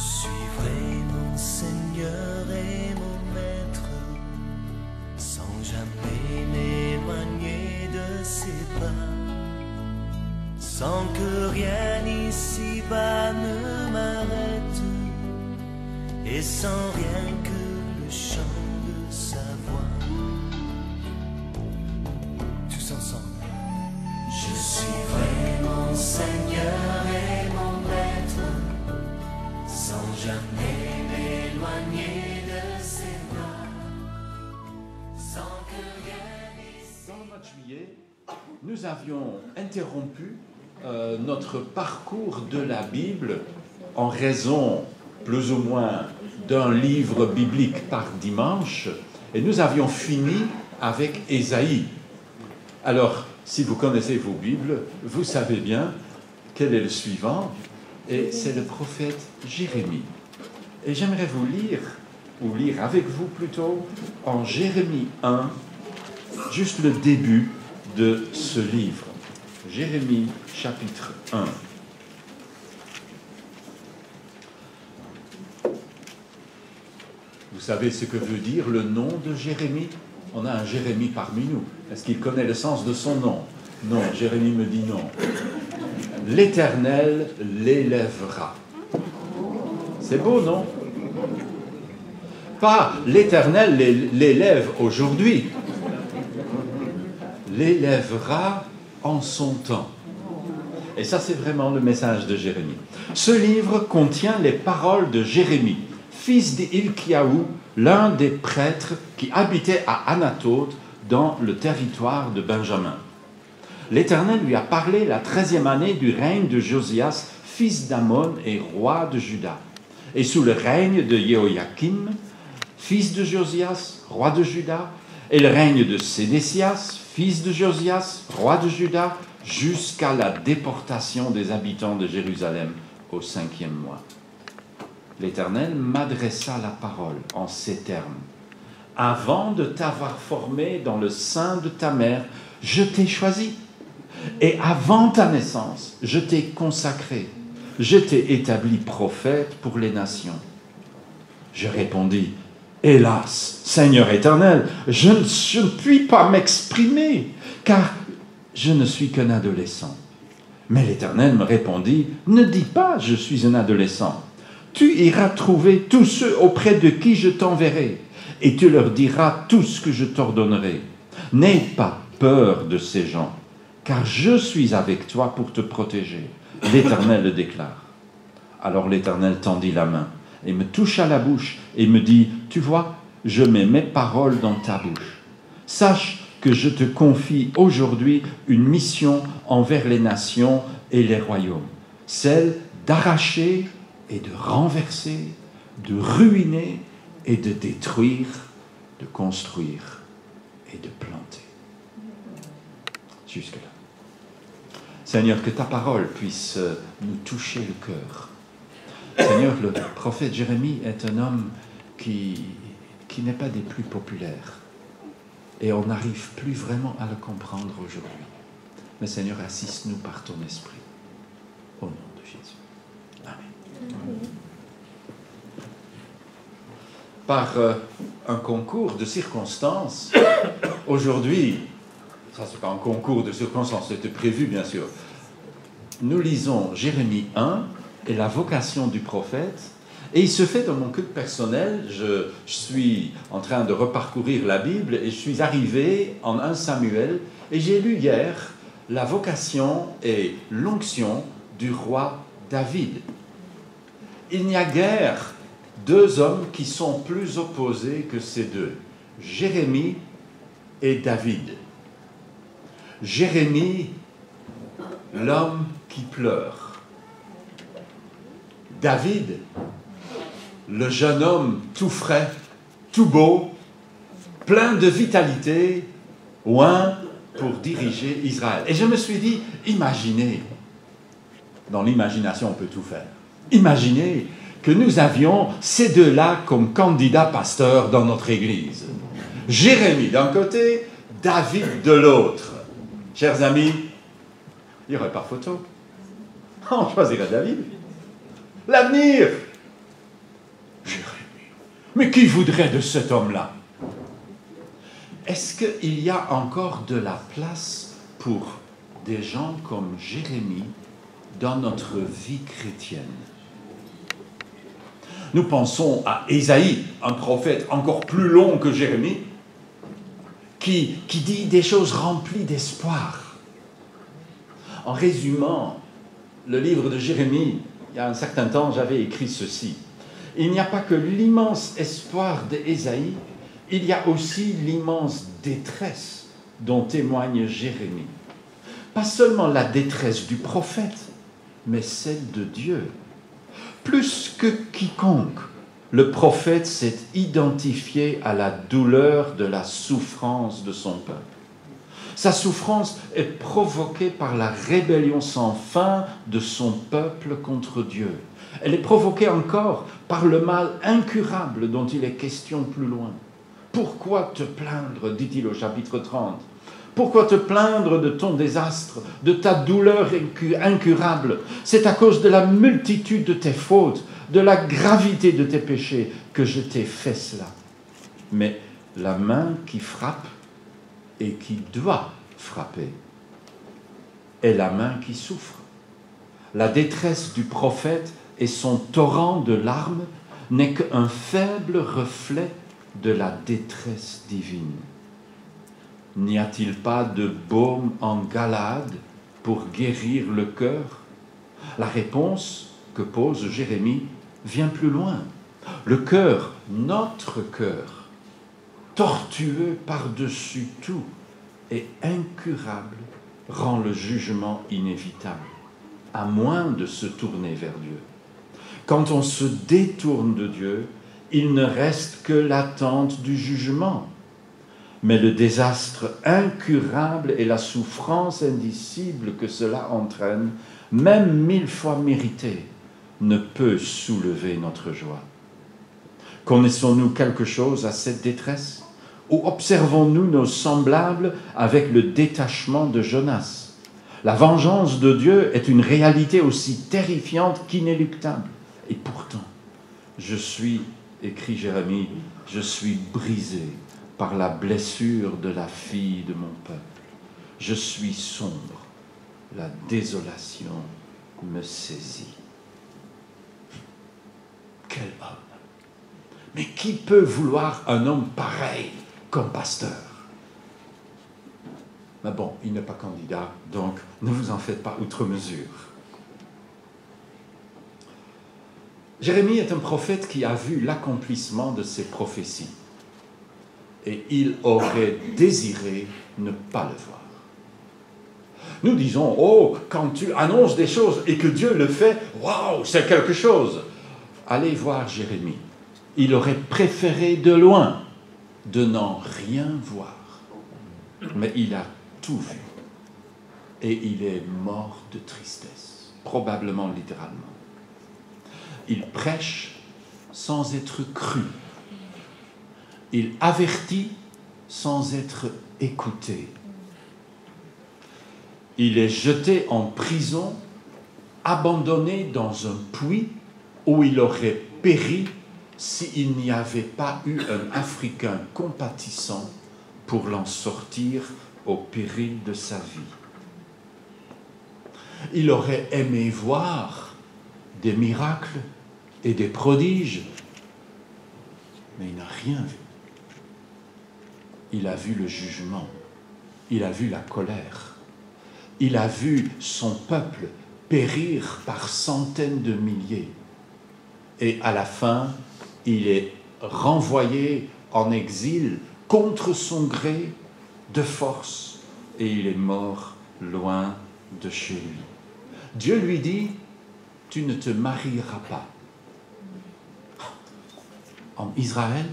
suivrai mon Seigneur et mon Maître, sans jamais m'éloigner de ses pas, sans que rien ici-bas ne m'arrête, et sans rien que le chant de sa voix. Tous ensemble. Je suivrai mon Seigneur et mon Maître, sans jamais m'éloigner de ses bras, sans que rien ici. Dans le mois de juillet, nous avions interrompu notre parcours de la Bible en raison, plus ou moins, d'un livre biblique par dimanche, et nous avions fini avec Ésaïe. Alors, si vous connaissez vos Bibles, vous savez bien quel est le suivant, et c'est le prophète Jérémie. Et j'aimerais vous lire, ou lire avec vous plutôt, en Jérémie 1, juste le début de ce livre. Jérémie, chapitre 1. Vous savez ce que veut dire le nom de Jérémie? On a un Jérémie parmi nous. Est-ce qu'il connaît le sens de son nom? Non, Jérémie me dit non. L'Éternel l'élèvera. C'est beau, non? Pas l'Éternel l'élève aujourd'hui. L'élèvera en son temps. Et ça, c'est vraiment le message de Jérémie. Ce livre contient les paroles de Jérémie, fils d'Hilkiaou, l'un des prêtres qui habitait à Anathoth, dans le territoire de Benjamin. L'Éternel lui a parlé la 13e année du règne de Josias, fils d'Amon et roi de Juda, et sous le règne de Jéhoïakim, fils de Josias, roi de Juda, et le règne de Sédécias, fils de Josias, roi de Juda, jusqu'à la déportation des habitants de Jérusalem au 5e mois. L'Éternel m'adressa la parole en ces termes. Avant de t'avoir formé dans le sein de ta mère, je t'ai choisi. Et avant ta naissance, je t'ai consacré. Je t'ai établi prophète pour les nations. Je répondis, hélas, Seigneur éternel, je ne puis pas m'exprimer, car je ne suis qu'un adolescent. Mais l'Éternel me répondit, ne dis pas, je suis un adolescent. Tu iras trouver tous ceux auprès de qui je t'enverrai, et tu leur diras tout ce que je t'ordonnerai. N'aie pas peur de ces gens, car je suis avec toi pour te protéger. L'Éternel le déclare. Alors l'Éternel tendit la main et me toucha la bouche et me dit, tu vois, je mets mes paroles dans ta bouche. Sache que je te confie aujourd'hui une mission envers les nations et les royaumes, celle d'arracher et de renverser, de ruiner et de détruire, de construire et de planter. Jusque-là. Seigneur, que ta parole puisse nous toucher le cœur. Seigneur, le prophète Jérémie est un homme qui n'est pas des plus populaires. Et on n'arrive plus vraiment à le comprendre aujourd'hui. Mais Seigneur, assiste-nous par ton esprit. Au nom de Jésus. Amen. Par un concours de circonstances, aujourd'hui, ça c'est pas un concours de circonstances, c'était prévu bien sûr, nous lisons Jérémie 1 et la vocation du prophète, et il se fait dans mon culte personnel, je suis en train de reparcourir la Bible et je suis arrivé en 1 Samuel et j'ai lu hier la vocation et l'onction du roi David. Il n'y a guère deux hommes qui sont plus opposés que ces deux, Jérémie et David. Jérémie, l'homme qui pleure. David, le jeune homme tout frais, tout beau, plein de vitalité, oint pour diriger Israël. Et je me suis dit, imaginez, dans l'imagination on peut tout faire, imaginez que nous avions ces deux-là comme candidats pasteurs dans notre église. Jérémie d'un côté, David de l'autre. Chers amis, il n'y aurait pas photo. On choisirait David. L'avenir, Mais qui voudrait de cet homme-là? Est-ce qu'il y a encore de la place pour des gens comme Jérémie dans notre vie chrétienne? Nous pensons à Ésaïe, un prophète encore plus long que Jérémie, qui dit des choses remplies d'espoir. En résumant le livre de Jérémie, il y a un certain temps, j'avais écrit ceci. Il n'y a pas que l'immense espoir d'Ésaïe, il y a aussi l'immense détresse dont témoigne Jérémie. Pas seulement la détresse du prophète, mais celle de Dieu. Plus que quiconque, le prophète s'est identifié à la douleur de la souffrance de son peuple. Sa souffrance est provoquée par la rébellion sans fin de son peuple contre Dieu. Elle est provoquée encore par le mal incurable dont il est question plus loin. Pourquoi te plaindre, dit-il au chapitre 30. Pourquoi te plaindre de ton désastre, de ta douleur incurable? C'est à cause de la multitude de tes fautes, de la gravité de tes péchés que je t'ai fait cela. Mais la main qui frappe et qui doit frapper est la main qui souffre. La détresse du prophète et son torrent de larmes n'est qu'un faible reflet de la détresse divine. N'y a-t-il pas de baume en Galaad pour guérir le cœur? La réponse que pose Jérémie vient plus loin. Le cœur, notre cœur, tortueux par-dessus tout et incurable, rend le jugement inévitable, à moins de se tourner vers Dieu. Quand on se détourne de Dieu, il ne reste que l'attente du jugement. Mais le désastre incurable et la souffrance indicible que cela entraîne, même 1000 fois méritée, ne peut soulever notre joie. Connaissons-nous quelque chose à cette détresse? Ou observons-nous nos semblables avec le détachement de Jonas? La vengeance de Dieu est une réalité aussi terrifiante qu'inéluctable. Et pourtant, écrit Jérémie, je suis brisé par la blessure de la fille de mon peuple. Je suis sombre, la désolation me saisit. Quel homme! Mais qui peut vouloir un homme pareil comme pasteur? Mais bon, il n'est pas candidat, donc ne vous en faites pas outre mesure. Jérémie est un prophète qui a vu l'accomplissement de ses prophéties. Et il aurait désiré ne pas le voir. Nous disons, oh, quand tu annonces des choses et que Dieu le fait, waouh, c'est quelque chose. Allez voir Jérémie. Il aurait préféré de loin de n'en rien voir. Mais il a tout vu. Et il est mort de tristesse, probablement littéralement. Il prêche sans être cru. Il avertit sans être écouté. Il est jeté en prison, abandonné dans un puits où il aurait péri s'il n'y avait pas eu un Africain compatissant pour l'en sortir au péril de sa vie. Il aurait aimé voir des miracles et des prodiges, mais il n'a rien vu. Il a vu le jugement, il a vu la colère, il a vu son peuple périr par centaines de milliers. Et à la fin, il est renvoyé en exil contre son gré de force et il est mort loin de chez lui. Dieu lui dit, tu ne te marieras pas. En Israël,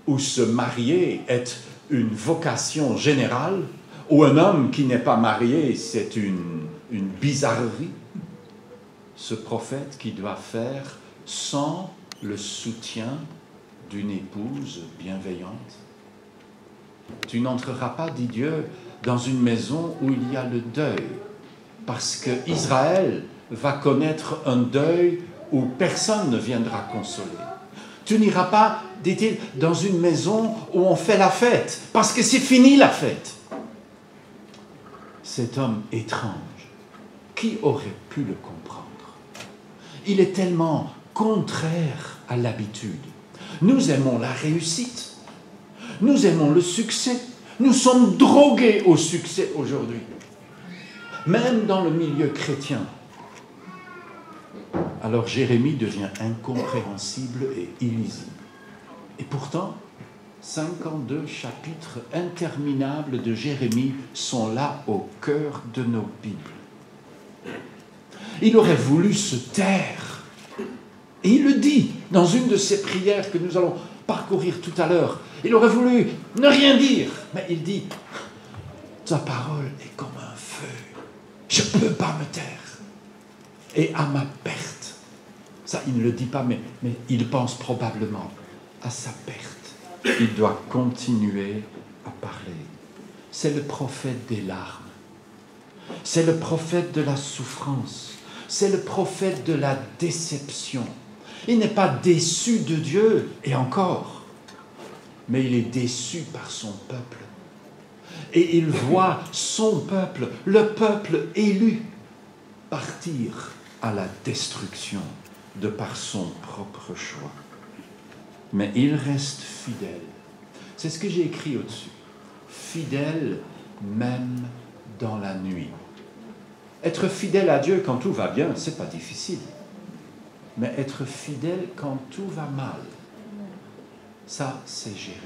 où se marier est une vocation générale, où un homme qui n'est pas marié, c'est une bizarrerie, ce prophète qui doit faire sans le soutien d'une épouse bienveillante. Tu n'entreras pas, dit Dieu, dans une maison où il y a le deuil, parce que Israël va connaître un deuil où personne ne viendra consoler. Tu n'iras pas dit-il, dans une maison où on fait la fête, parce que c'est fini la fête. Cet homme étrange, qui aurait pu le comprendre? Il est tellement contraire à l'habitude. Nous aimons la réussite. Nous aimons le succès. Nous sommes drogués au succès aujourd'hui. Même dans le milieu chrétien. Alors Jérémie devient incompréhensible et illisible. Et pourtant, 52 chapitres interminables de Jérémie sont là au cœur de nos Bibles. Il aurait voulu se taire. Et il le dit dans une de ces prières que nous allons parcourir tout à l'heure. Il aurait voulu ne rien dire, mais il dit « Ta parole est comme un feu, je ne peux pas me taire. Et à ma perte. » Ça, il ne le dit pas, mais il pense probablement à sa perte. Il doit continuer à parler. C'est le prophète des larmes. C'est le prophète de la souffrance. C'est le prophète de la déception. Il n'est pas déçu de Dieu, et encore, mais il est déçu par son peuple. Et il voit son peuple, le peuple élu, partir à la destruction de par son propre choix. Mais il reste fidèle. C'est ce que j'ai écrit au-dessus. Fidèle même dans la nuit. Être fidèle à Dieu quand tout va bien, c'est pas difficile. Mais être fidèle quand tout va mal, ça, c'est Jérémie.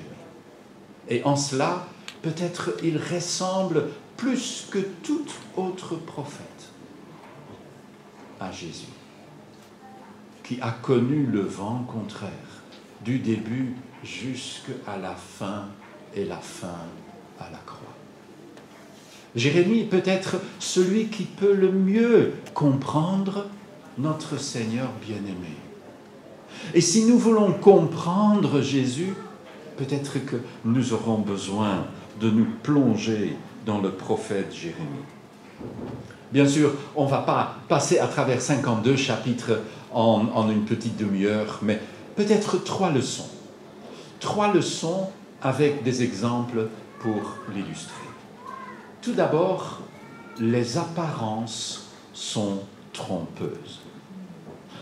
Et en cela, peut-être il ressemble plus que tout autre prophète à Jésus, qui a connu le vent contraire, du début jusqu'à la fin, et la fin à la croix. Jérémie peut être celui qui peut le mieux comprendre notre Seigneur bien-aimé. Et si nous voulons comprendre Jésus, peut-être que nous aurons besoin de nous plonger dans le prophète Jérémie. Bien sûr, on ne va pas passer à travers 52 chapitres en une petite demi-heure, mais peut-être 3 leçons. 3 leçons avec des exemples pour l'illustrer. Tout d'abord, les apparences sont trompeuses.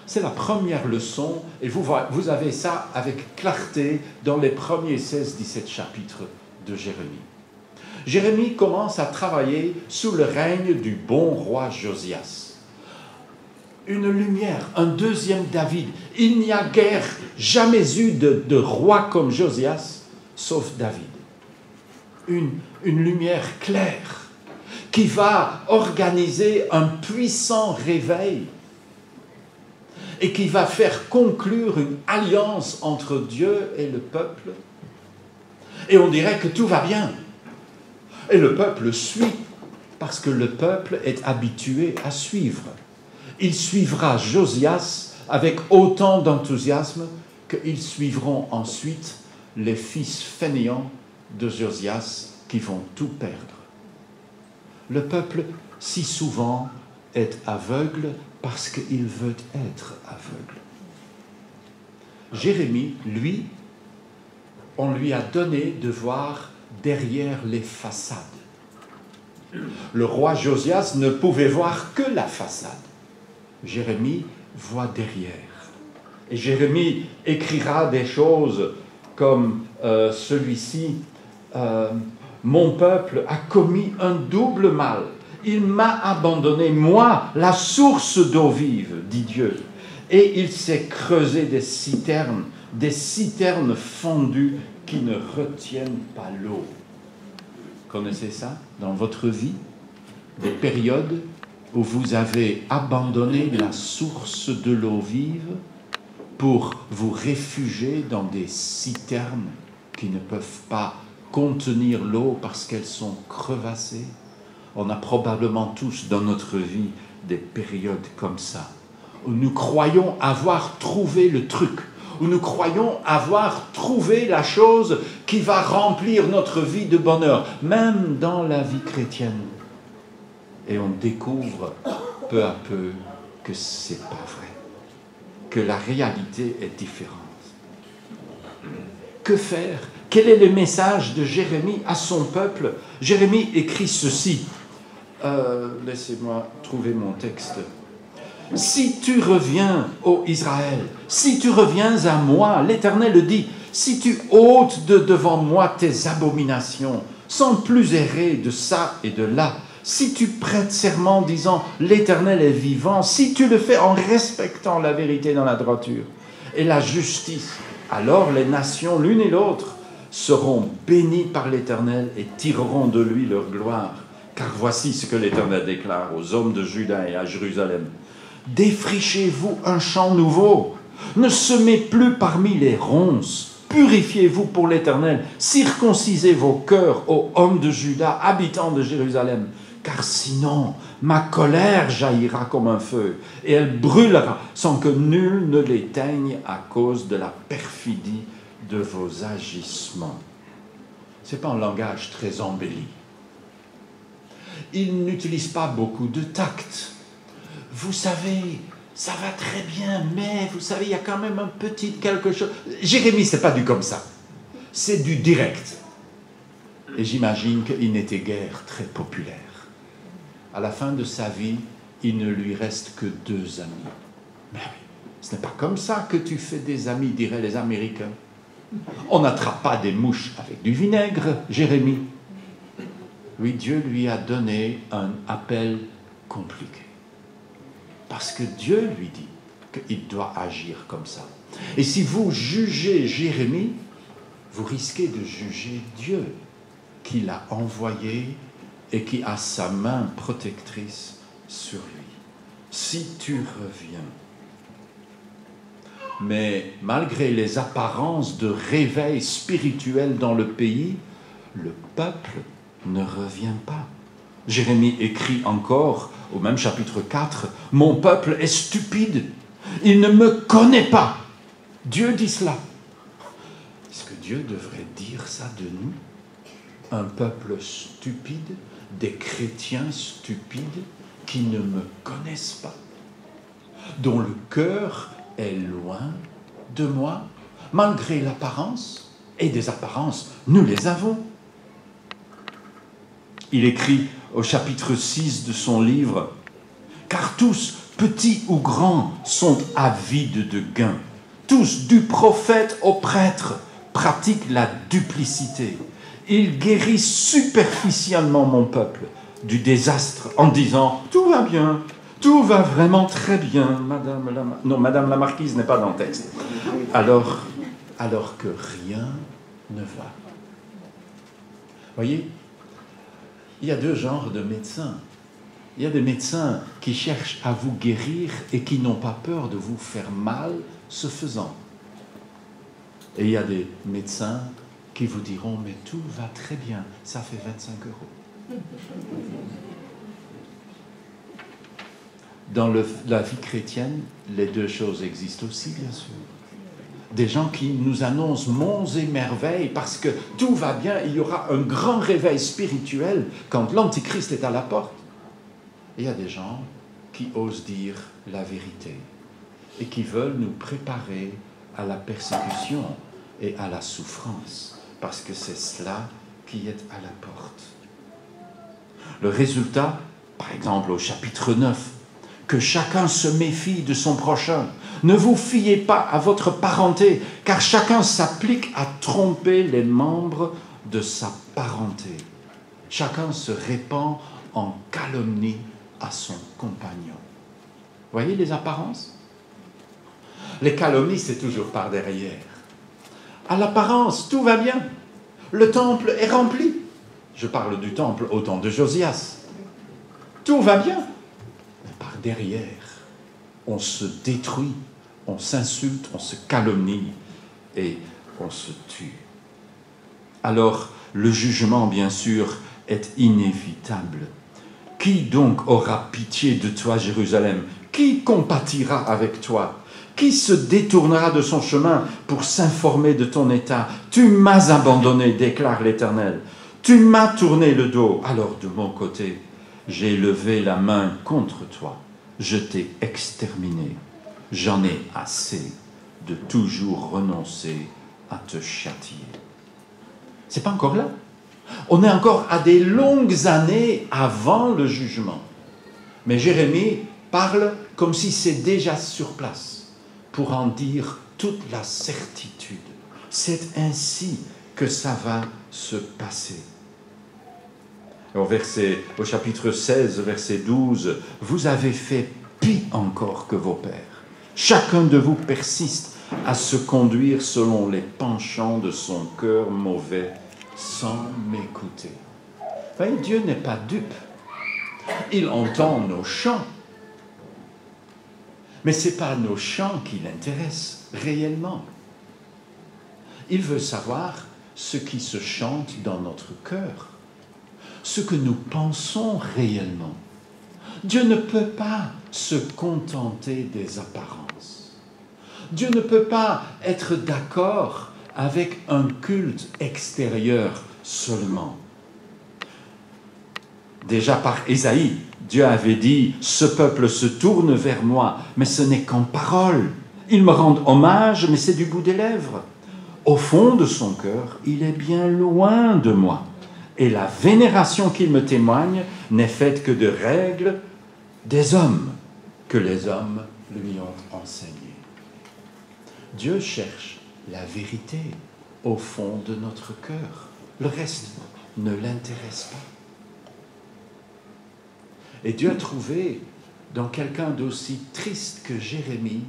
C'est la première leçon, et vous avez ça avec clarté dans les premiers 16-17 chapitres de Jérémie. Jérémie commence à travailler sous le règne du bon roi Josias. Une lumière, un deuxième David. Il n'y a guère jamais eu de roi comme Josias, sauf David. Une lumière claire qui va organiser un puissant réveil et qui va faire conclure une alliance entre Dieu et le peuple. Et on dirait que tout va bien. Et le peuple suit, parce que le peuple est habitué à suivre. Il suivra Josias avec autant d'enthousiasme qu'ils suivront ensuite les fils fainéants de Josias qui vont tout perdre. Le peuple, si souvent, est aveugle parce qu'il veut être aveugle. Jérémie, lui, on lui a donné de voir derrière les façades. Le roi Josias ne pouvait voir que la façade. Jérémie voit derrière. Et Jérémie écrira des choses comme celui-ci. Mon peuple a commis un double mal. Il m'a abandonné, moi, la source d'eau vive, dit Dieu. Et il s'est creusé des citernes fondues qui ne retiennent pas l'eau. Connaissez ça dans votre vie? Des périodes où vous avez abandonné la source de l'eau vive pour vous réfugier dans des citernes qui ne peuvent pas contenir l'eau parce qu'elles sont crevassées. On a probablement tous dans notre vie des périodes comme ça, où nous croyons avoir trouvé le truc, où nous croyons avoir trouvé la chose qui va remplir notre vie de bonheur, même dans la vie chrétienne. Et on découvre peu à peu que ce n'est pas vrai, que la réalité est différente. Que faire? Quel est le message de Jérémie à son peuple? Jérémie écrit ceci. Laissez-moi trouver mon texte. « Si tu reviens, ô Israël, si tu reviens à moi, l'Éternel dit, si tu ôtes de devant moi tes abominations, sans plus errer de ça et de là, si tu prêtes serment disant « l'Éternel est vivant », si tu le fais en respectant la vérité dans la droiture et la justice, alors les nations, l'une et l'autre, seront bénies par l'Éternel et tireront de lui leur gloire. Car voici ce que l'Éternel déclare aux hommes de Juda et à Jérusalem. Défrichez-vous un champ nouveau, ne semez plus parmi les ronces, purifiez-vous pour l'Éternel, circoncisez vos cœurs, ô hommes de Juda, habitants de Jérusalem, car sinon ma colère jaillira comme un feu, et elle brûlera sans que nul ne l'éteigne à cause de la perfidie de vos agissements. Ce n'est pas un langage très embelli. Il n'utilise pas beaucoup de tact. Vous savez, ça va très bien, mais vous savez, il y a quand même un petit quelque chose. Jérémie, ce n'est pas du comme ça. C'est du direct. Et j'imagine qu'il n'était guère très populaire. À la fin de sa vie, il ne lui reste que 2 amis. Mais oui, ce n'est pas comme ça que tu fais des amis, diraient les Américains. On n'attrape pas des mouches avec du vinaigre, Jérémie. Oui, Dieu lui a donné un appel compliqué. Parce que Dieu lui dit qu'il doit agir comme ça. Et si vous jugez Jérémie, vous risquez de juger Dieu, qui l'a envoyé et qui a sa main protectrice sur lui. Si tu reviens. Mais malgré les apparences de réveil spirituel dans le pays, le peuple ne revient pas. Jérémie écrit encore, au même chapitre 4, « Mon peuple est stupide, il ne me connaît pas. » Dieu dit cela. Est-ce que Dieu devrait dire ça de nous? Un peuple stupide, des chrétiens stupides qui ne me connaissent pas, dont le cœur est loin de moi, malgré l'apparence, et des apparences, nous les avons. Il écrit au chapitre 6 de son livre, « Car tous, petits ou grands, sont avides de gain. Tous, du prophète au prêtre, pratiquent la duplicité. Ils guérissent superficiellement mon peuple du désastre en disant « Tout va bien, tout va vraiment très bien, Madame la Marquise n'est pas dans le texte. » alors que rien ne va. Voyez, il y a 2 genres de médecins. Il y a des médecins qui cherchent à vous guérir et qui n'ont pas peur de vous faire mal ce faisant. Et il y a des médecins qui vous diront « mais tout va très bien, ça fait 25 €. » Dans la vie chrétienne, les 2 choses existent aussi, bien sûr. Des gens qui nous annoncent monts et merveilles parce que tout va bien, il y aura un grand réveil spirituel quand l'Antichrist est à la porte. Et il y a des gens qui osent dire la vérité et qui veulent nous préparer à la persécution et à la souffrance, parce que c'est cela qui est à la porte. Le résultat, par exemple au chapitre 9, que chacun se méfie de son prochain. Ne vous fiez pas à votre parenté, car chacun s'applique à tromper les membres de sa parenté. Chacun se répand en calomnie à son compagnon. Voyez les apparences? Les calomnies, c'est toujours par derrière. À l'apparence, tout va bien. Le temple est rempli. Je parle du temple au temps de Josias. Tout va bien. Mais par derrière, on se détruit, on s'insulte, on se calomnie et on se tue. Alors, le jugement, bien sûr, est inévitable. Qui donc aura pitié de toi, Jérusalem? Qui compatira avec toi? Qui se détournera de son chemin pour s'informer de ton état? Tu m'as abandonné, déclare l'Éternel. Tu m'as tourné le dos. Alors, de mon côté, j'ai levé la main contre toi. Je t'ai exterminé. J'en ai assez de toujours renoncer à te châtier. C'est pas encore là. On est encore à des longues années avant le jugement. Mais Jérémie parle comme si c'est déjà sur place pour en dire toute la certitude. C'est ainsi que ça va se passer. Au chapitre 16, verset 12, « Vous avez fait pis encore que vos pères. Chacun de vous persiste à se conduire selon les penchants de son cœur mauvais sans m'écouter. » Voyez, Dieu n'est pas dupe. Il entend nos chants. Mais ce n'est pas nos chants qui l'intéressent réellement. Il veut savoir ce qui se chante dans notre cœur, ce que nous pensons réellement. Dieu ne peut pas se contenter des apparences. Dieu ne peut pas être d'accord avec un culte extérieur seulement. Déjà par Ésaïe, Dieu avait dit « Ce peuple se tourne vers moi, mais ce n'est qu'en parole. Ils me rendent hommage, mais c'est du bout des lèvres. Au fond de son cœur, il est bien loin de moi. Et la vénération qu'il me témoigne n'est faite que de règles des hommes que les hommes lui ont enseignées. » Dieu cherche la vérité au fond de notre cœur. Le reste ne l'intéresse pas. Et Dieu a trouvé dans quelqu'un d'aussi triste que Jérémie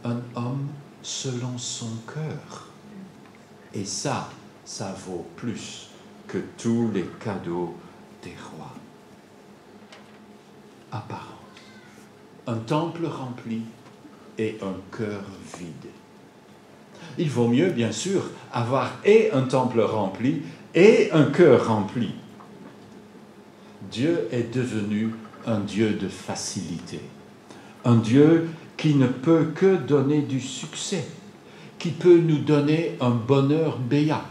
un homme selon son cœur. Et ça vaut plus que tous les cadeaux des rois. Apparence. Un temple rempli et un cœur vide. Il vaut mieux, bien sûr, avoir et un temple rempli et un cœur rempli. Dieu est devenu un Dieu de facilité, un Dieu qui ne peut que donner du succès, qui peut nous donner un bonheur béat.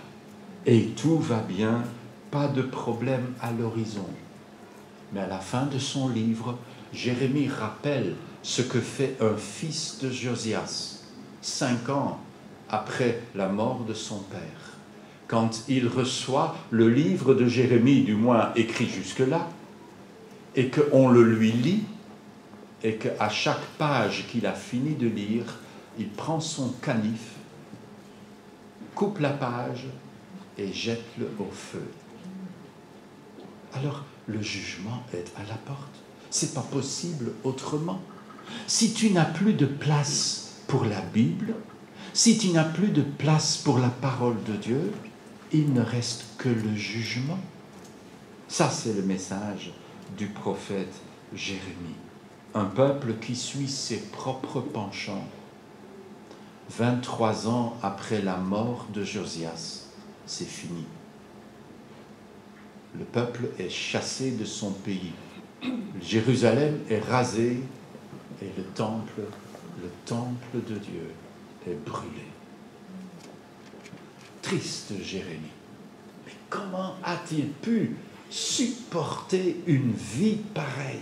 Et tout va bien, pas de problème à l'horizon. Mais à la fin de son livre, Jérémie rappelle ce que fait un fils de Josias, 5 ans après la mort de son père. Quand il reçoit le livre de Jérémie, du moins écrit jusque-là, et qu'on le lui lit, et qu'à chaque page qu'il a fini de lire, il prend son canif, coupe la page et jette-le au feu. Alors, le jugement est à la porte. C'est pas possible autrement. Si tu n'as plus de place pour la Bible, si tu n'as plus de place pour la parole de Dieu, il ne reste que le jugement. Ça, c'est le message du prophète Jérémie. Un peuple qui suit ses propres penchants. 23 ans après la mort de Josias, c'est fini. Le peuple est chassé de son pays. Jérusalem est rasée et le temple de Dieu est brûlé. Triste Jérémie. Mais comment a-t-il pu supporter une vie pareille?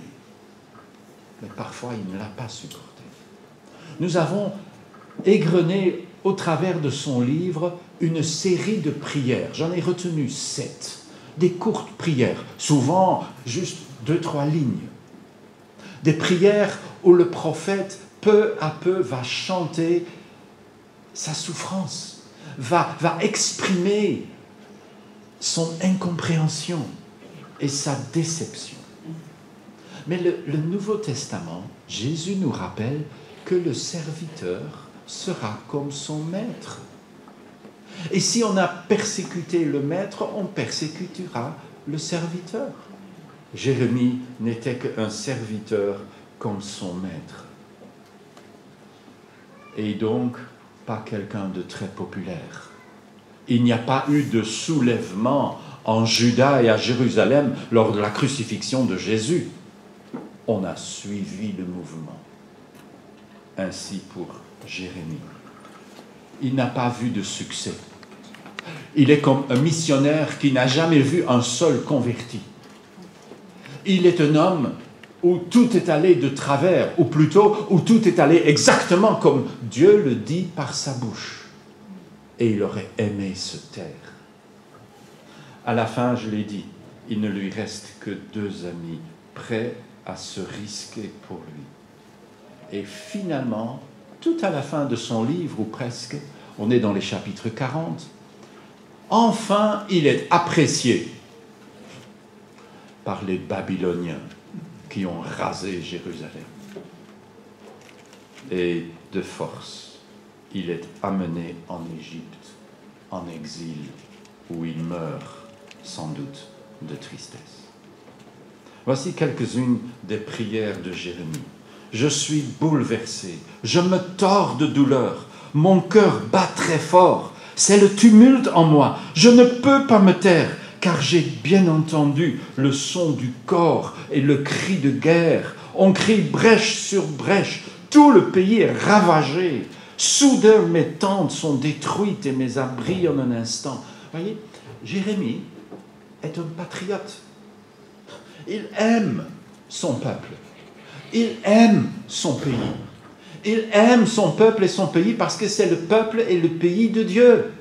Mais parfois, il ne l'a pas supporté. Nous avons égrené au travers de son livre une série de prières. J'en ai retenu 7. Des courtes prières, souvent juste 2-3 lignes. Des prières où le prophète, peu à peu, va chanter sa souffrance, va exprimer son incompréhension et sa déception. Mais le Nouveau Testament, Jésus nous rappelle que le serviteur sera comme son maître. Et si on a persécuté le maître, on persécutera le serviteur. Jérémie n'était qu'un serviteur comme son maître. Et donc, pas quelqu'un de très populaire. Il n'y a pas eu de soulèvement en Juda et à Jérusalem lors de la crucifixion de Jésus. On a suivi le mouvement. Ainsi pour Jérémie. Il n'a pas vu de succès. Il est comme un missionnaire qui n'a jamais vu un seul converti. Il est un homme où tout est allé de travers, ou plutôt où tout est allé exactement comme Dieu le dit par sa bouche. et il aurait aimé se taire. À la fin, je l'ai dit, il ne lui reste que 2 amis prêts à se risquer pour lui. Et finalement, tout à la fin de son livre, ou presque, on est dans les chapitres 40, enfin il est apprécié par les Babyloniens qui ont rasé Jérusalem. Et de force, il est amené en Égypte, en exil, où il meurt sans doute de tristesse. Voici quelques-unes des prières de Jérémie. Je suis bouleversé, je me tords de douleur, mon cœur bat très fort, c'est le tumulte en moi, je ne peux pas me taire, car j'ai bien entendu le son du corps et le cri de guerre. On crie brèche sur brèche, tout le pays est ravagé. Soudain, mes tentes sont détruites et mes abris en un instant. Voyez, Jérémie est un patriote. Il aime son peuple. Il aime son pays. Il aime son peuple et son pays parce que c'est le peuple et le pays de Dieu.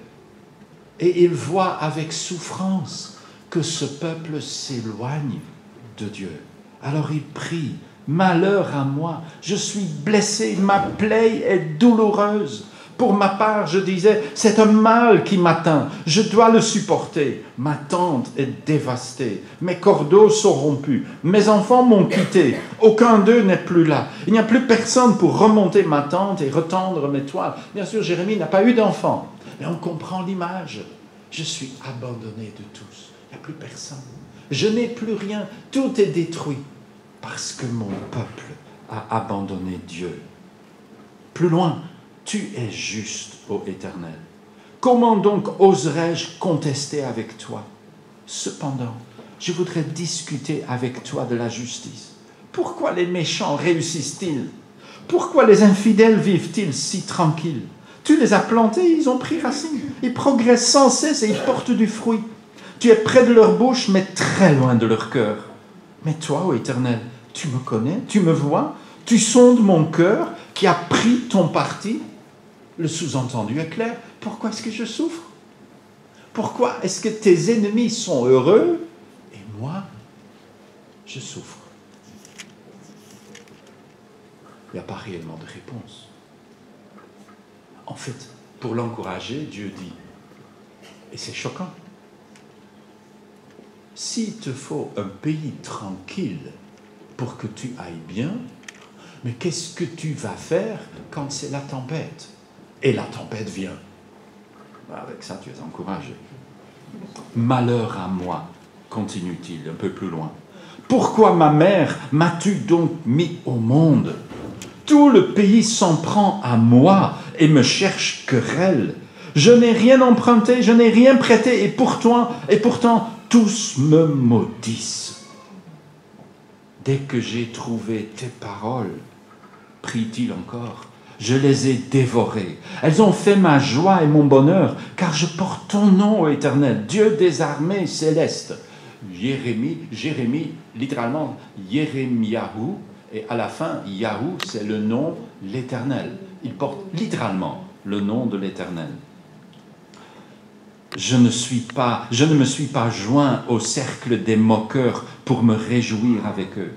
Et il voit avec souffrance que ce peuple s'éloigne de Dieu. Alors il prie, malheur à moi, je suis blessé, ma plaie est douloureuse. Pour ma part, je disais, c'est un mal qui m'atteint, je dois le supporter. Ma tente est dévastée, mes cordeaux sont rompus, mes enfants m'ont quitté, aucun d'eux n'est plus là. Il n'y a plus personne pour remonter ma tente et retendre mes toiles. Bien sûr, Jérémie n'a pas eu d'enfant, mais on comprend l'image. Je suis abandonné de tous, il n'y a plus personne. Je n'ai plus rien, tout est détruit parce que mon peuple a abandonné Dieu. Plus loin, tu es juste, ô Éternel. Comment donc oserais-je contester avec toi? Cependant, je voudrais discuter avec toi de la justice. Pourquoi les méchants réussissent-ils? Pourquoi les infidèles vivent-ils si tranquilles? Tu les as plantés, ils ont pris racine. Ils progressent sans cesse et ils portent du fruit. Tu es près de leur bouche, mais très loin de leur cœur. Mais toi, ô Éternel, tu me connais, tu me vois, tu sondes mon cœur qui a pris ton parti. Le sous-entendu est clair. Pourquoi est-ce que je souffre? Pourquoi est-ce que tes ennemis sont heureux et moi, je souffre? Il n'y a pas réellement de réponse. En fait, pour l'encourager, Dieu dit, et c'est choquant, s'il te faut un pays tranquille pour que tu ailles bien, mais qu'est-ce que tu vas faire quand c'est la tempête? Et la tempête vient. Avec ça, tu es encouragé. Malheur à moi, continue-t-il un peu plus loin. Pourquoi ma mère m'as-tu donc mis au monde? Tout le pays s'en prend à moi et me cherche querelle. Je n'ai rien emprunté, je n'ai rien prêté, et pourtant, tous me maudissent. Dès que j'ai trouvé tes paroles, prie-t-il encore, je les ai dévorées. Elles ont fait ma joie et mon bonheur, car je porte ton nom, ô Éternel, Dieu des armées célestes. Jérémie, littéralement, Jérémiahu, et à la fin, Yahou, c'est le nom, l'Éternel. Il porte littéralement le nom de l'Éternel. Je ne me suis pas joint au cercle des moqueurs pour me réjouir avec eux.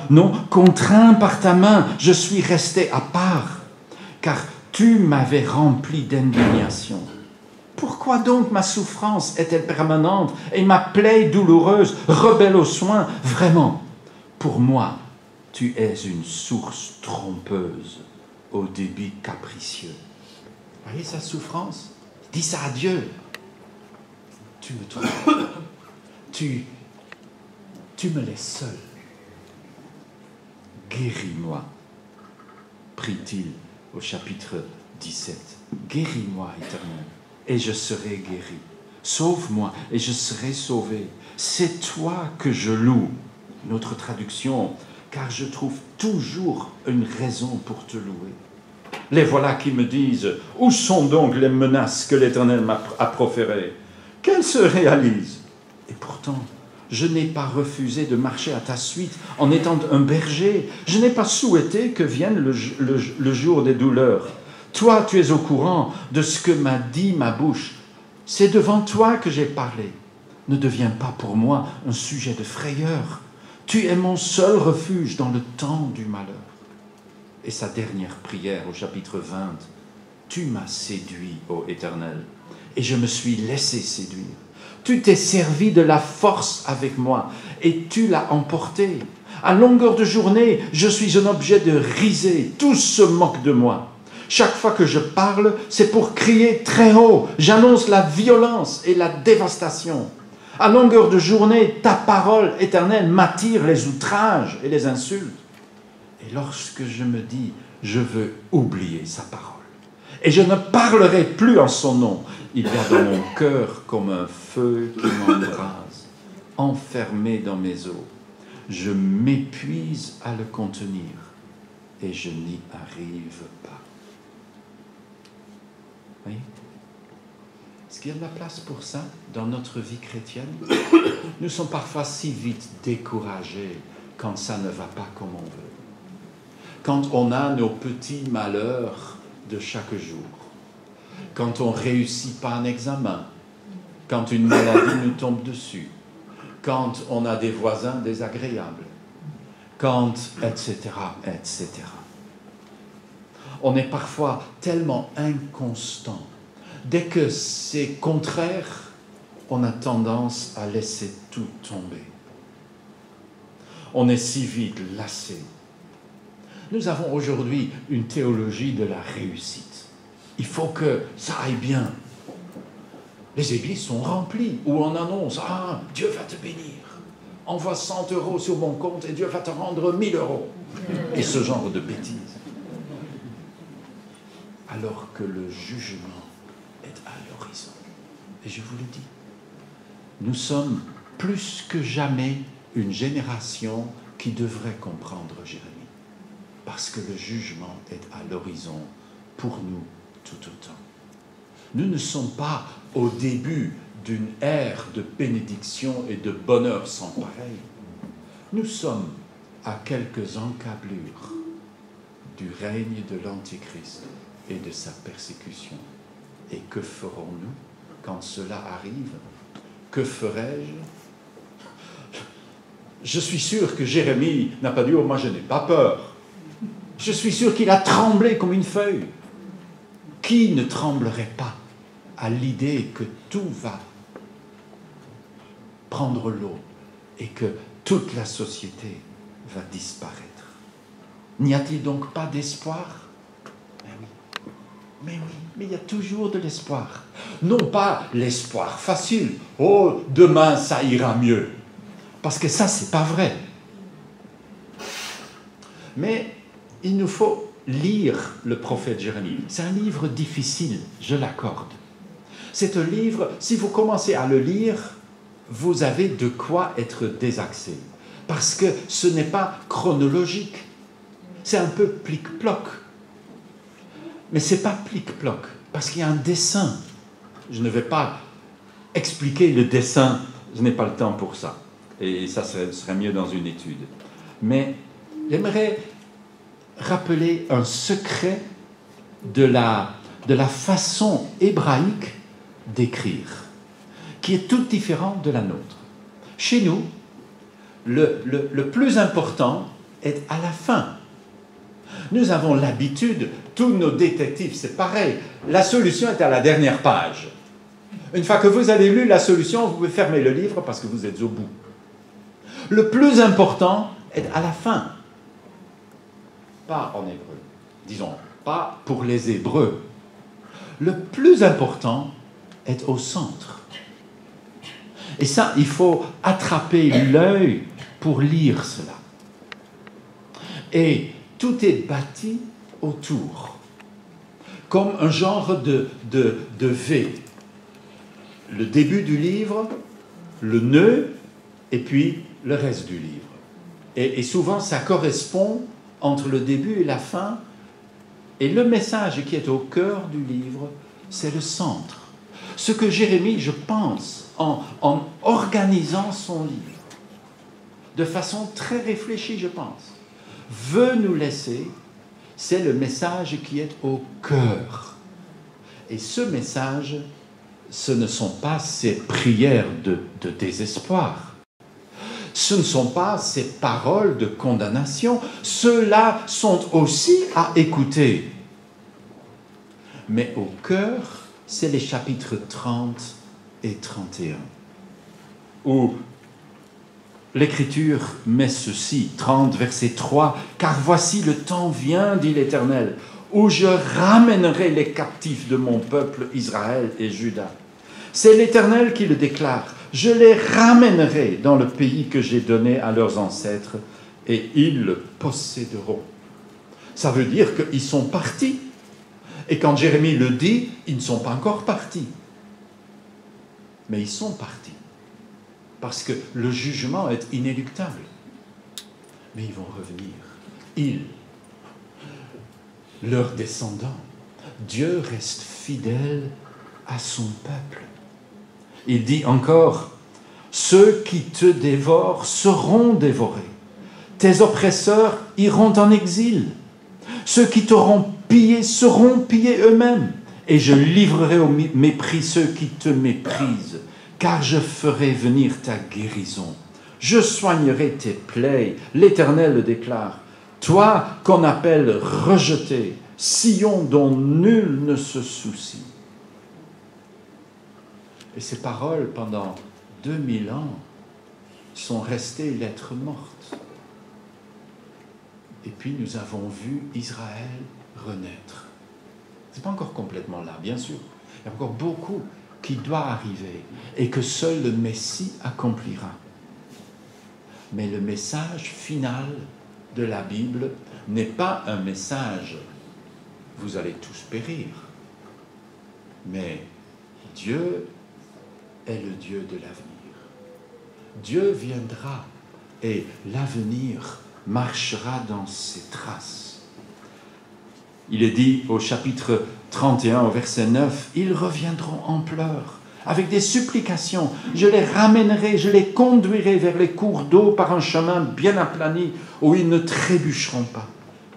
Non, contraint par ta main, je suis resté à part, car tu m'avais rempli d'indignation. Pourquoi donc ma souffrance est-elle permanente et ma plaie douloureuse, rebelle aux soins? Vraiment, pour moi, tu es une source trompeuse au débit capricieux. Voyez sa souffrance? Dis ça à Dieu. Tu me trompes. Tu me laisses seul. Guéris-moi, prie-t-il au chapitre 17. Guéris-moi, Éternel, et je serai guéri. Sauve-moi, et je serai sauvé. C'est toi que je loue. Une autre traduction, car je trouve toujours une raison pour te louer. Les voilà qui me disent, où sont donc les menaces que l'Éternel a proférées? Qu'elles se réalisent? Et pourtant, je n'ai pas refusé de marcher à ta suite en étant un berger. Je n'ai pas souhaité que vienne le jour des douleurs. Toi, tu es au courant de ce que m'a dit ma bouche. C'est devant toi que j'ai parlé. Ne deviens pas pour moi un sujet de frayeur. Tu es mon seul refuge dans le temps du malheur. Et sa dernière prière au chapitre 20. Tu m'as séduit, ô Éternel, et je me suis laissé séduire. Tu t'es servi de la force avec moi, et tu l'as emporté. À longueur de journée, je suis un objet de risée. Tous se moquent de moi. Chaque fois que je parle, c'est pour crier très haut. J'annonce la violence et la dévastation. À longueur de journée, ta parole éternelle m'attire les outrages et les insultes. Et lorsque je me dis, je veux oublier sa parole, et je ne parlerai plus en son nom, il y a dans mon cœur comme un feu qui m'embrase, enfermé dans mes os. Je m'épuise à le contenir et je n'y arrive pas. Oui? Est-ce qu'il y a de la place pour ça dans notre vie chrétienne? Nous sommes parfois si vite découragés quand ça ne va pas comme on veut. Quand on a nos petits malheurs de chaque jour, quand on ne réussit pas un examen, quand une maladie nous tombe dessus, quand on a des voisins désagréables, quand, etc., etc. On est parfois tellement inconstant. Dès que c'est contraire, on a tendance à laisser tout tomber. On est si vite lassé. Nous avons aujourd'hui une théologie de la réussite. Il faut que ça aille bien. Les églises sont remplies où on annonce « Ah, Dieu va te bénir. Envoie 100 € sur mon compte et Dieu va te rendre 1000 €. » Et ce genre de bêtises. Alors que le jugement est à l'horizon. Et je vous le dis, nous sommes plus que jamais une génération qui devrait comprendre Jérémie. Parce que le jugement est à l'horizon pour nous tout autant. Nous ne sommes pas au début d'une ère de bénédiction et de bonheur sans pareil. Nous sommes à quelques encablures du règne de l'Antichrist et de sa persécution. Et que ferons-nous quand cela arrive? Que ferai-je? Je suis sûr que Jérémie n'a pas dit « Oh, moi je n'ai pas peur ». Je suis sûr qu'il a tremblé comme une feuille. Qui ne tremblerait pas à l'idée que tout va prendre l'eau et que toute la société va disparaître? N'y a-t-il donc pas d'espoir? Mais oui, mais il y a toujours de l'espoir. Non pas l'espoir facile. Oh, demain ça ira mieux. Parce que ça, c'est pas vrai. Mais il nous faut lire le prophète Jérémie. C'est un livre difficile, je l'accorde. C'est un livre, si vous commencez à le lire, vous avez de quoi être désaxé. Parce que ce n'est pas chronologique. C'est un peu plic-ploc. Mais ce n'est pas plic-ploc, parce qu'il y a un dessin. Je ne vais pas expliquer le dessin, je n'ai pas le temps pour ça. Et ça serait mieux dans une étude. Mais j'aimerais rappeler un secret de la façon hébraïque d'écrire, qui est toute différente de la nôtre. Chez nous, le plus important est à la fin. Nous avons l'habitude, tous nos détectives, c'est pareil, la solution est à la dernière page. Une fois que vous avez lu la solution, vous pouvez fermer le livre parce que vous êtes au bout. Le plus important est à la fin. Pas en hébreu, disons, pas pour les Hébreux. Le plus important est au centre. Et ça, il faut attraper l'œil pour lire cela. Et tout est bâti autour, comme un genre de V. Le début du livre, le nœud, et puis le reste du livre. Et souvent, ça correspond entre le début et la fin. Et le message qui est au cœur du livre, c'est le centre. Ce que Jérémie, je pense, en organisant son livre, de façon très réfléchie, je pense, veut nous laisser, c'est le message qui est au cœur. Et ce message, ce ne sont pas ces prières de désespoir. Ce ne sont pas ces paroles de condamnation. Ceux-là sont aussi à écouter. Mais au cœur, c'est les chapitres 30 et 31, où l'Écriture met ceci, 30, verset 3, « Car voici le temps vient, dit l'Éternel, où je ramènerai les captifs de mon peuple Israël et Juda. C'est l'Éternel qui le déclare. Je les ramènerai dans le pays que j'ai donné à leurs ancêtres, et ils le posséderont. » Ça veut dire qu'ils sont partis. Et quand Jérémie le dit, ils ne sont pas encore partis. Mais ils sont partis. Parce que le jugement est inéluctable. Mais ils vont revenir. Ils, leurs descendants. Dieu reste fidèle à son peuple. Il dit encore, « Ceux qui te dévorent seront dévorés. Tes oppresseurs iront en exil. Ceux qui t'auront pillé seront pillés eux-mêmes. Et je livrerai au mépris ceux qui te méprisent. Car je ferai venir ta guérison. Je soignerai tes plaies. » L'Éternel le déclare. « Toi qu'on appelle rejeté, sillon dont nul ne se soucie. » Et ces paroles, pendant 2000 ans, sont restées lettres mortes. Et puis nous avons vu Israël renaître. Ce n'est pas encore complètement là, bien sûr. Il y a encore beaucoup qui doit arriver et que seul le Messie accomplira. Mais le message final de la Bible n'est pas un message « vous allez tous périr », mais Dieu est le Dieu de l'avenir. Dieu viendra et l'avenir marchera dans ses traces. Il est dit au chapitre 31, au verset 9, « Ils reviendront en pleurs, avec des supplications. Je les ramènerai, je les conduirai vers les cours d'eau par un chemin bien aplani, où ils ne trébucheront pas.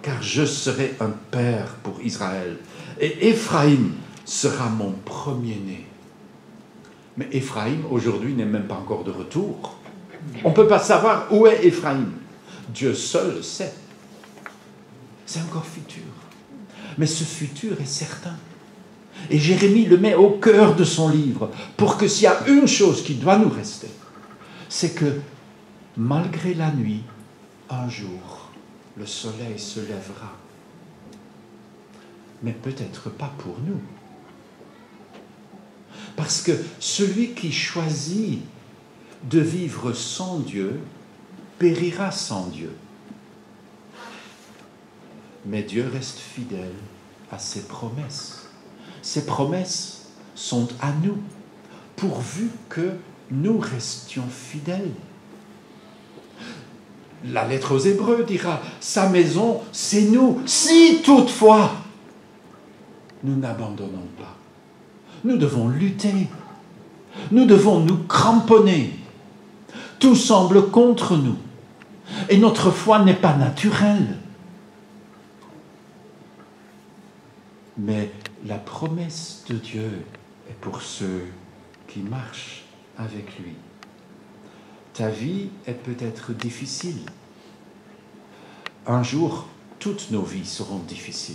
Car je serai un père pour Israël, et Éphraïm sera mon premier-né. » Mais Éphraïm, aujourd'hui, n'est même pas encore de retour. On ne peut pas savoir où est Éphraïm. Dieu seul le sait. C'est encore futur. Mais ce futur est certain. Et Jérémie le met au cœur de son livre, pour que s'il y a une chose qui doit nous rester, c'est que malgré la nuit, un jour, le soleil se lèvera. Mais peut-être pas pour nous. Parce que celui qui choisit de vivre sans Dieu périra sans Dieu. Mais Dieu reste fidèle à ses promesses. Ses promesses sont à nous, pourvu que nous restions fidèles. La lettre aux Hébreux dira, sa maison, c'est nous, si toutefois nous n'abandonnons pas. Nous devons lutter. Nous devons nous cramponner. Tout semble contre nous. Et notre foi n'est pas naturelle. Mais la promesse de Dieu est pour ceux qui marchent avec lui. Ta vie est peut-être difficile. Un jour, toutes nos vies seront difficiles.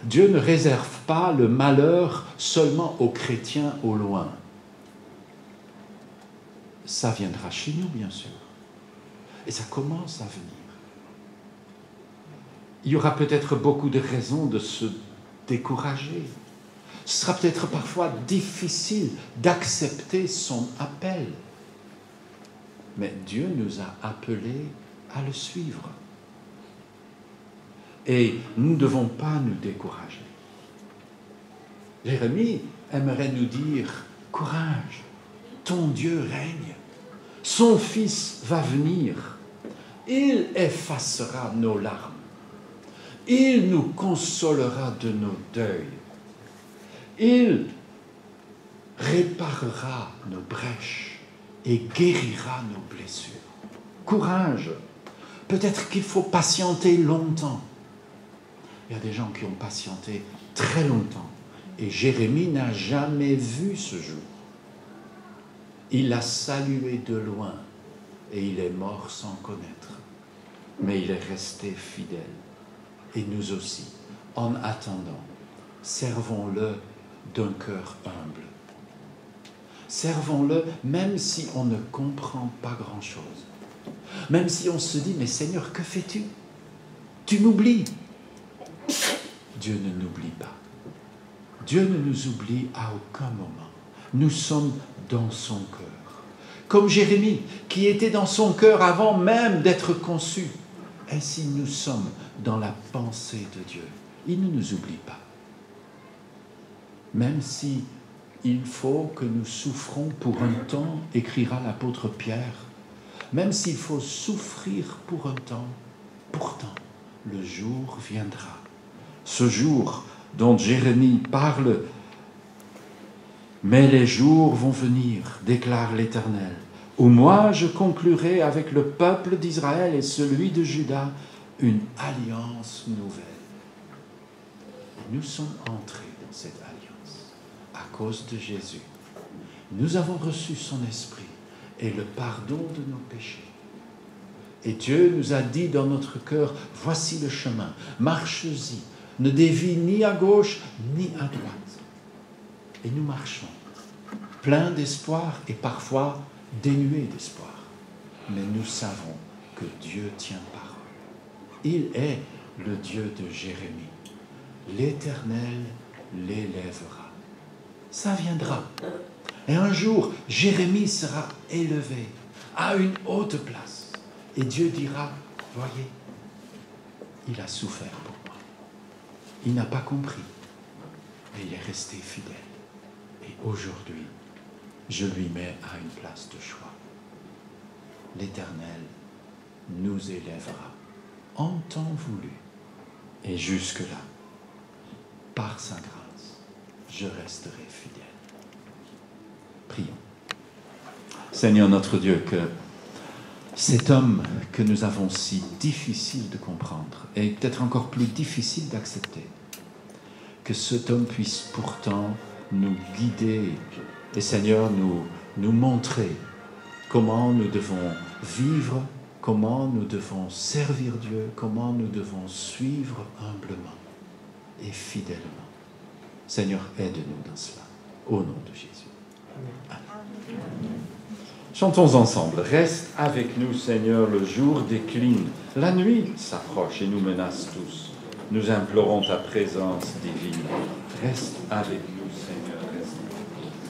Dieu ne réserve pas le malheur seulement aux chrétiens au loin. Ça viendra chez nous, bien sûr. Et ça commence à venir. Il y aura peut-être beaucoup de raisons de se décourager. Ce sera peut-être parfois difficile d'accepter son appel. Mais Dieu nous a appelés à le suivre. Et nous ne devons pas nous décourager. Jérémie aimerait nous dire, courage, ton Dieu règne, son Fils va venir, il effacera nos larmes, il nous consolera de nos deuils, il réparera nos brèches et guérira nos blessures. Courage, Peut-être qu'il faut patienter longtemps. Il y a des gens qui ont patienté très longtemps. Et Jérémie n'a jamais vu ce jour. Il l'a salué de loin et il est mort sans connaître. Mais il est resté fidèle. Et nous aussi, en attendant, servons-le d'un cœur humble. Servons-le même si on ne comprend pas grand-chose. Même si on se dit, mais Seigneur, que fais-tu? Tu m'oublies. Dieu ne n'oublie pas. Dieu ne nous oublie à aucun moment. Nous sommes dans son cœur. Comme Jérémie, qui était dans son cœur avant même d'être conçu. Ainsi nous sommes dans la pensée de Dieu. Il ne nous oublie pas. Même si il faut que nous souffrons pour un temps, écrira l'apôtre Pierre, même s'il faut souffrir pour un temps, pourtant le jour viendra. Ce jour dont Jérémie parle, mais les jours vont venir, déclare l'Éternel, où moi je conclurai avec le peuple d'Israël et celui de Juda une alliance nouvelle. Nous sommes entrés dans cette alliance à cause de Jésus. Nous avons reçu son esprit et le pardon de nos péchés. Et Dieu nous a dit dans notre cœur, voici le chemin, marche-y, ne dévie ni à gauche ni à droite. Et nous marchons, pleins d'espoir et parfois dénués d'espoir. Mais nous savons que Dieu tient parole. Il est le Dieu de Jérémie. L'Éternel l'élèvera. Ça viendra. Et un jour, Jérémie sera élevé à une haute place. Et Dieu dira, voyez, il a souffert pour moi. Il n'a pas compris, mais il est resté fidèle. Et aujourd'hui, je lui mets à une place de choix. L'Éternel nous élèvera en temps voulu. Et jusque-là, par sa grâce, je resterai fidèle. Prions. Seigneur notre Dieu, que cet homme que nous avons si difficile de comprendre et peut-être encore plus difficile d'accepter, que cet homme puisse pourtant nous guider et Seigneur nous montrer comment nous devons vivre, comment nous devons servir Dieu, comment nous devons suivre humblement et fidèlement. Seigneur, aide-nous dans cela, au nom de Jésus. Amen. Chantons ensemble. Reste avec nous, Seigneur, le jour décline. La nuit s'approche et nous menace tous. Nous implorons ta présence divine. Reste avec nous, Seigneur. Reste.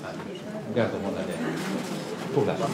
Amen. Garderons la lettre pour la fin.